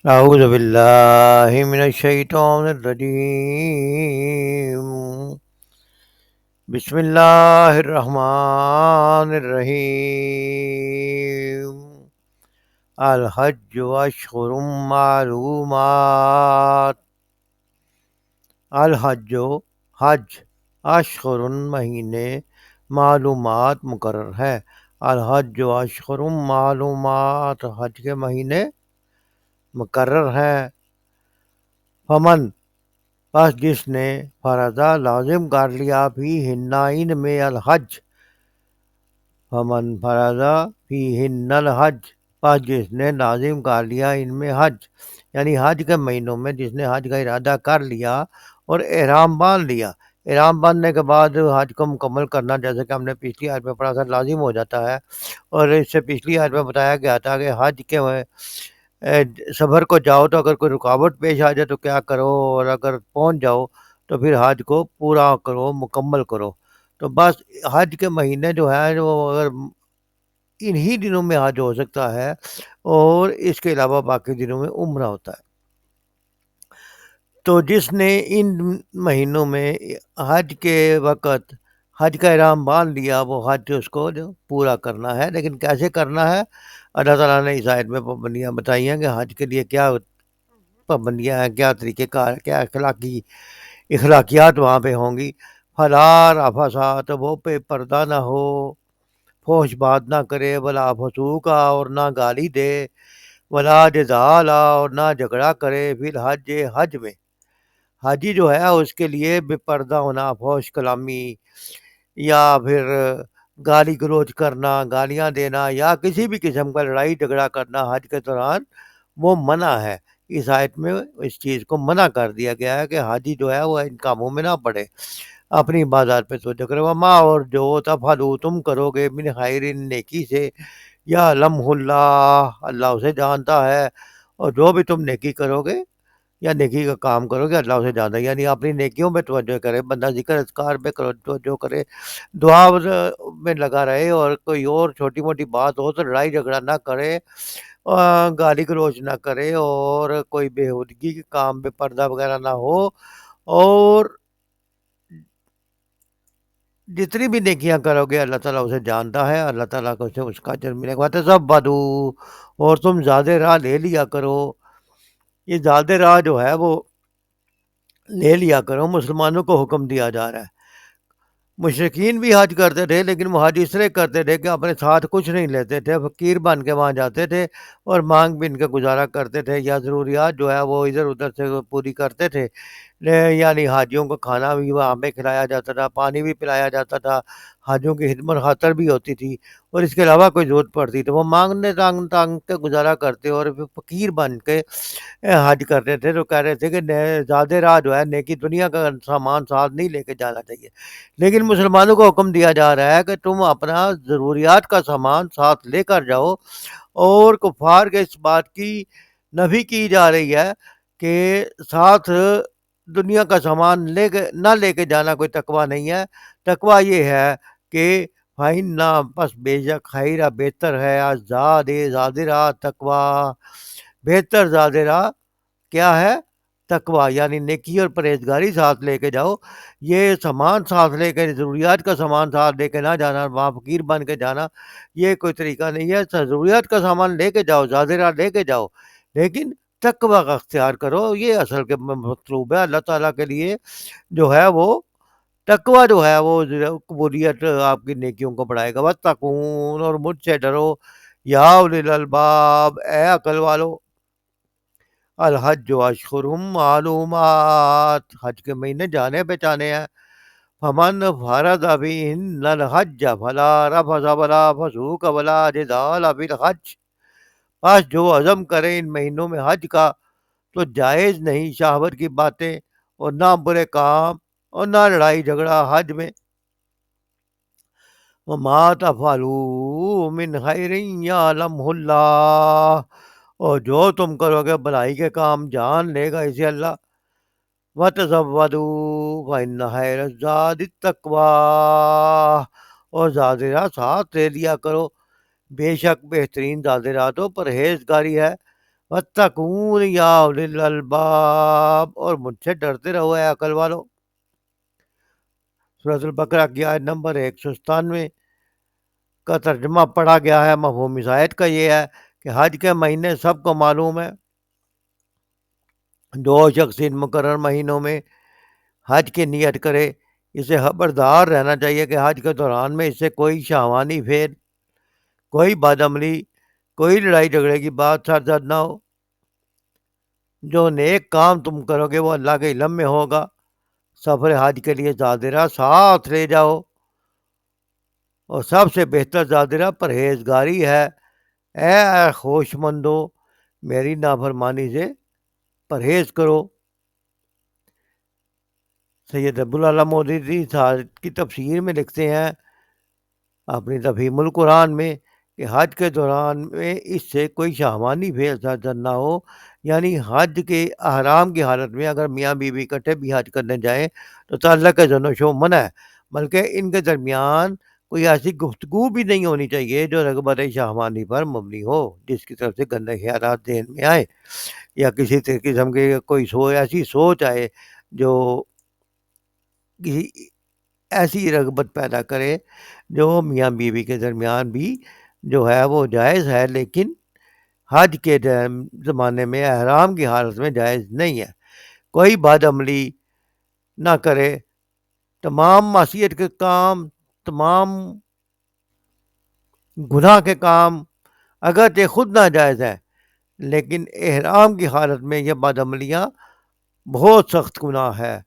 أعوذ بالله من الشيطان الرجيم. بسم الله الرحمن الرحيم. الحج أشهر معلومات. الحج حج اشہر مہینے معلومات مقرر ہے. الحج اشہر معلومات حج کے مہینے مقرر ہیں. فمن پس جس نے فرضہ لازم کر لیا فی ہن ان میں الحج. فمن فرضہ فی ہن الحج پس جس نے لازم کر لیا ان میں حج، یعنی حج کے مہینوں میں جس نے حج کا ارادہ کر لیا اور احرام باندھ لیا. احرام باندھنے کے بعد حج کو مکمل کرنا، جیسے کہ ہم نے پچھلی آیت میں پڑھا تھا، لازم ہو جاتا ہے. اور اس سے پچھلی آیت میں بتایا گیا تھا کہ حج کے سفر کو جاؤ تو اگر کوئی رکاوٹ پیش آ جائے تو کیا کرو، اور اگر پہنچ جاؤ تو پھر حج کو پورا کرو، مکمل کرو. تو بس حج کے مہینے جو ہے وہ اگر انہی دنوں میں حج ہو سکتا ہے، اور اس کے علاوہ باقی دنوں میں عمرہ ہوتا ہے. تو جس نے ان مہینوں میں حج کے وقت حج کا احرام باندھ لیا، وہ حج اس کو جو پورا کرنا ہے. لیکن کیسے کرنا ہے؟ اللہ تعالیٰ نے اس آیت میں پابندیاں بتائی ہیں کہ حج کے لیے کیا پابندیاں ہیں، کیا طریقہ کار، کیا اخلاقیات وہاں پہ ہوں گی. فلا رفث، وہ پہ پردہ نہ ہو، فحش بات نہ کرے، ولا فسوق، اور نہ گالی دے، ولا جدال، اور نہ جھگڑا کرے، فی الحج حج میں. حاجی جو ہے اس کے لیے بے پردہ ہونا، فحش کلامی یا پھر گالی گلوچ کرنا، گالیاں دینا، یا کسی بھی قسم کا لڑائی جھگڑا کرنا حج کے دوران وہ منع ہے. اس آیت میں اس چیز کو منع کر دیا گیا ہے کہ حاجی جو ہے وہ ان کاموں میں نہ پڑے، اپنی عبادات پہ توجہ کرے. وما، اور جو تفعلوا تم کرو گے، من خیر، نیکی سے، یا لمح اللہ، اللہ اسے جانتا ہے. اور جو بھی تم نیکی کرو گے یا نیکی کا کام کرو گے، اللہ اسے جانتا ہے. یعنی اپنی نیکیوں پہ توجہ کرے، بندہ ذکر اذکار پہ توجہ کرے، دعا میں لگا رہے، اور کوئی اور چھوٹی موٹی بات ہو تو لڑائی جھگڑا نہ کرے، گالی گلوچ نہ کرے، اور کوئی بےہودگی کے کام پہ پردہ وغیرہ نہ ہو. اور جتنی بھی نیکیاں کرو گے اللہ تعالیٰ اسے جانتا ہے، اللہ تعالیٰ کو اسے اس کا اجر ملے گا. وَتَزَوَّدُوا، اور تم زیادہ راہ لے لیا کرو. یہ زیادہ راہ جو ہے وہ لے لیا کرو، مسلمانوں کو حکم دیا جا رہا ہے. مشرقین بھی حج کرتے تھے، لیکن وہ حج اس طرح کرتے تھے کہ اپنے ساتھ کچھ نہیں لیتے تھے، فقیر بن کے وہاں جاتے تھے اور مانگ بن کے گزارا کرتے تھے، یا ضروریات جو ہے وہ ادھر ادھر سے پوری کرتے تھے. یعنی حاجیوں کو کھانا بھی وہاں پہ کھلایا جاتا تھا، پانی بھی پلایا جاتا تھا، حاجیوں کی خدمت خاطر بھی ہوتی تھی، اور اس کے علاوہ کوئی ضرورت پڑتی تو وہ مانگنے تانگ تانگ کے گزارا کرتے، اور فقیر بن کے حج کرتے تھے. تو کہہ رہے تھے کہ زیادہ راہ جو ہے نیکی دنیا کا سامان ساتھ نہیں لے کے جانا چاہیے. لیکن مسلمانوں کو حکم دیا جا رہا ہے کہ تم اپنا ضروریات کا سامان ساتھ لے کر جاؤ. اور کفار کے اس بات کی نفی کی جا رہی ہے کہ ساتھ دنیا کا سامان لے کے جانا کوئی تقویٰ نہیں ہے. تقویٰ یہ ہے کہ فَإِنَّ، پس بے شک، خیرہ بہتر ہے، زادرہ تقویٰ، بہتر زادرہ کیا ہے؟ تقویٰ. یعنی نیکی اور پرہیزگاری ساتھ لے کے جاؤ. یہ سامان ساتھ لے کے، ضروریات کا سامان ساتھ لے کے نہ جانا، وہاں فقیر بن کے جانا، یہ کوئی طریقہ نہیں ہے. ضروریات کا سامان لے کے جاؤ، زادرہ لے کے جاؤ، لیکن تقویٰ کا اختیار کرو. یہ اصل کے مطلوب ہے. اللہ تعالیٰ کے لیے جو ہے وہ تقویٰ جو ہے وہ قبولیت آپ کی نیکیوں کو بڑھائے گا. وَاتَّقُونِ، اور مجھ سے ڈرو، یا اولی الالباب، اے عقل والو. الحج اشہر معلومات، حج کے مہینے جانے پہچانے ہیں. فمن فرض فیہن الحج فلا رفث ولا فسوق ولا جدال فی الحج. بس جو عزم کرے ان مہینوں میں حج کا تو جائز نہیں شہوت کی باتیں، اور نہ برے کام، اور نہ لڑائی جھگڑا حج میں. وما تفعلوا من خیر یعلمہ اللہ، اور جو تم کرو گے بھلائی کے کام جان لے گا اسے اللہ. وَتَزَوَّدُوا فَإِنَّ خَيْرَ الزَّادِ التَّقْوَىٰ، اور زادرہ ساتھ لے لیا کرو، بے شک بہترین زادرہ تو پرہیزگاری ہے. وَاتَّقُونِ یا اُولی الْأَلْبَاب، اور مجھ سے ڈرتے رہو اے عقل والو۔ سورۃ البقرہ کی آیت نمبر 197 کا ترجمہ پڑھا گیا ہے۔ مفہوم اس آیت کا یہ ہے کہ حج کے مہینے سب کو معلوم ہے۔ جو شخص ان مقرر مہینوں میں حج کی نیت کرے، اسے خبردار رہنا چاہیے کہ حج کے دوران میں اس سے کوئی شہوانی پھیر، کوئی بد عملی، کوئی لڑائی جھگڑے کی بات سرزد نہ ہو۔ جو نیک کام تم کرو گے وہ اللہ کے علم میں ہوگا۔ سفر حج کے لیے زادرہ ساتھ لے جاؤ، اور سب سے بہتر زادرہ پرہیزگاری ہے۔ اے خوش مندو، میری نافرمانی سے پرہیز کرو۔ سید ابوالعلا مودودی کی تفسیر میں لکھتے ہیں اپنی تفہیم القرآن میں کہ حج کے دوران میں اس سے کوئی شہوانی پھیر سرزد نہ ہو، یعنی حج کے احرام کی حالت میں اگر میاں بیوی اکٹھے بھی حج کرنے جائیں تو تعلق زن و شو منع ہے، بلکہ ان کے درمیان کوئی ایسی گفتگو بھی نہیں ہونی چاہیے جو رغبت شہوانی پر مبنی ہو، جس کی طرف سے گندے خیالات ذہن میں آئے، یا کسی قسم کے کوئی ایسی سوچ آئے جو کسی ایسی رغبت پیدا کرے جو میاں بیوی کے درمیان بھی جو ہے وہ جائز ہے، لیکن حج کے زمانے میں احرام کی حالت میں جائز نہیں ہے۔ کوئی بد عملی نہ کرے، تمام معصیت کے کام، تمام گناہ کے کام اگرچہ خود ناجائز ہیں، لیکن احرام کی حالت میں یہ بد عملیاں بہت سخت گناہ ہے۔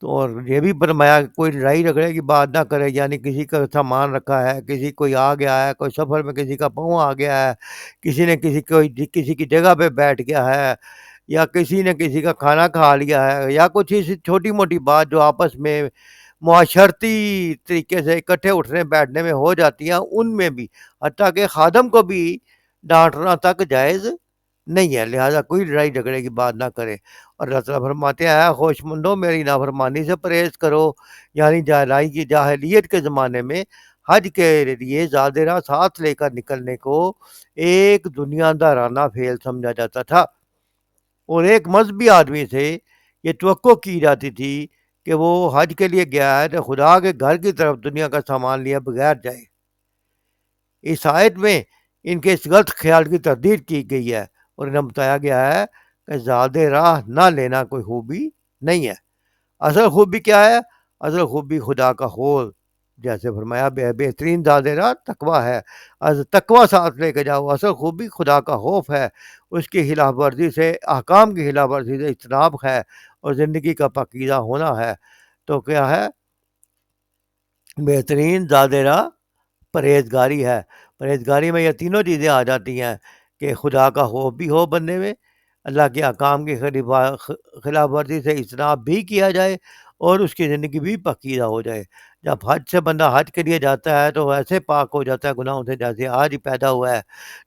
اور یہ بھی فرمایا کہ کوئی لڑائی جھگڑے کی بات نہ کرے، یعنی کسی کا سامان رکھا ہے، کسی کوئی آ گیا ہے، کوئی سفر میں کسی کا پاؤں آ گیا ہے، کسی نے کسی کی جگہ پہ بیٹھ گیا ہے، یا کسی نے کسی کا کھانا کھا لیا ہے، یا کچھ ایسی چھوٹی موٹی بات جو آپس میں معاشرتی طریقے سے اکٹھے اٹھنے بیٹھنے میں ہو جاتی ہیں، ان میں بھی حتیٰ کہ خادم کو بھی ڈانٹنا تک جائز نہیں ہے، لہذا کوئی لڑائی جھگڑے کی بات نہ کرے۔ اور اللہ تعالیٰ فرماتے ہیں اے خوش مندو، میری نافرمانی سے پرہیز کرو، یعنی جاہلیت کے زمانے میں حج کے لیے زادرہ ساتھ لے کر نکلنے کو ایک دنیا دارانہ فعل سمجھا جاتا تھا، اور ایک مذہبی آدمی سے یہ توقع کی جاتی تھی کہ وہ حج کے لیے گیا ہے تو خدا کے گھر کی طرف دنیا کا سامان لیا بغیر جائے۔ اس آیت میں ان کے اس غلط خیال کی تردید کی گئی ہے، اور انہیں بتایا گیا ہے کہ زیادہ راہ نہ لینا کوئی خوبی نہیں ہے۔ اصل خوبی کیا ہے؟ اصل خوبی خدا کا خوف، جیسے فرمایا بہترین زیادہ راہ تقویٰ ہے، تقویٰ ساتھ لے کے جاؤ۔ اصل خوبی خدا کا خوف ہے، اس کی خلاف ورزی سے، احکام کی خلاف ورزی سے اجتناب ہے، اور زندگی کا پاکیزہ ہونا ہے۔ تو کیا ہے؟ بہترین زیادہ راہ پرہیزگاری ہے۔ پرہیزگاری میں یہ تینوں چیزیں آ جاتی ہیں کہ خدا کا خوف بھی ہو بندے میں، اللہ کے احکام کی خلاف ورزی سے اجتناب بھی کیا جائے، اور اس کی زندگی بھی پاکیزہ ہو جائے۔ جب حج سے بندہ حج کے لیے جاتا ہے تو ایسے پاک ہو جاتا ہے گناہوں سے جیسے آج ہی پیدا ہوا ہے۔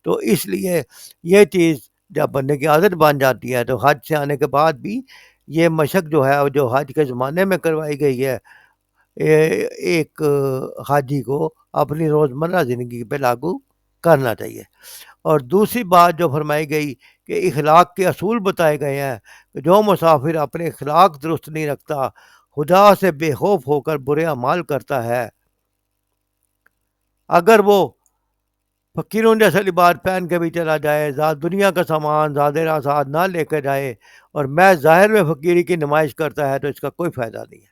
تو اس لیے یہ چیز جب بندے کی عادت بن جاتی ہے تو حج سے آنے کے بعد بھی یہ مشق جو ہے جو حج کے زمانے میں کروائی گئی ہے، ایک حاجی کو اپنی روزمرہ زندگی پہ لاگو کرنا چاہیے۔ اور دوسری بات جو فرمائی گئی کہ اخلاق کے اصول بتائے گئے ہیں کہ جو مسافر اپنے اخلاق درست نہیں رکھتا، خدا سے بے خوف ہو کر برے اعمال کرتا ہے، اگر وہ فقیروں جیسا لباس پہن کے بھی چلا جائے، دنیا کا سامان زادہ ساتھ نہ لے کے جائے، اور میں ظاہر میں فقیری کی نمائش کرتا ہے، تو اس کا کوئی فائدہ نہیں ہے۔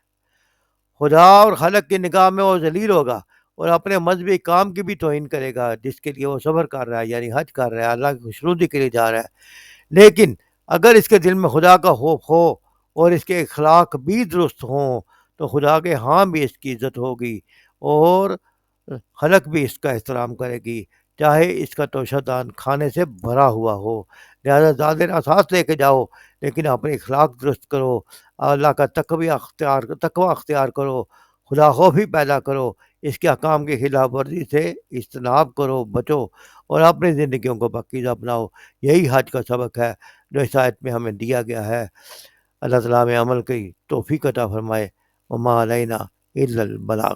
خدا اور خلق کی نگاہ میں وہ ذلیل ہوگا، اور اپنے مذہبی کام کی بھی توہین کرے گا جس کے لیے وہ سفر کر رہا ہے، یعنی حج کر رہا ہے، اللہ کی خوشنودی کے لیے جا رہا ہے۔ لیکن اگر اس کے دل میں خدا کا خوف ہو اور اس کے اخلاق بھی درست ہوں تو خدا کے ہاں بھی اس کی عزت ہوگی، اور خلق بھی اس کا احترام کرے گی، چاہے اس کا توشہ دان کھانے سے بھرا ہوا ہو۔ لہٰذا زیادہ سانس لے کے جاؤ، لیکن اپنے اخلاق درست کرو، اللہ کا تقوی اختیار کرو، خدا خوفی پیدا کرو، اس کے احکام کی خلاف ورزی سے اجتناب کرو، بچو، اور اپنی زندگیوں کو پاکیزہ اپناؤ۔ یہی حج کا سبق ہے جو اس آیت میں ہمیں دیا گیا ہے۔ اللہ تعالیٰ میں عمل کی توفیق عطا فرمائے۔ وما علینا الا البلاغ۔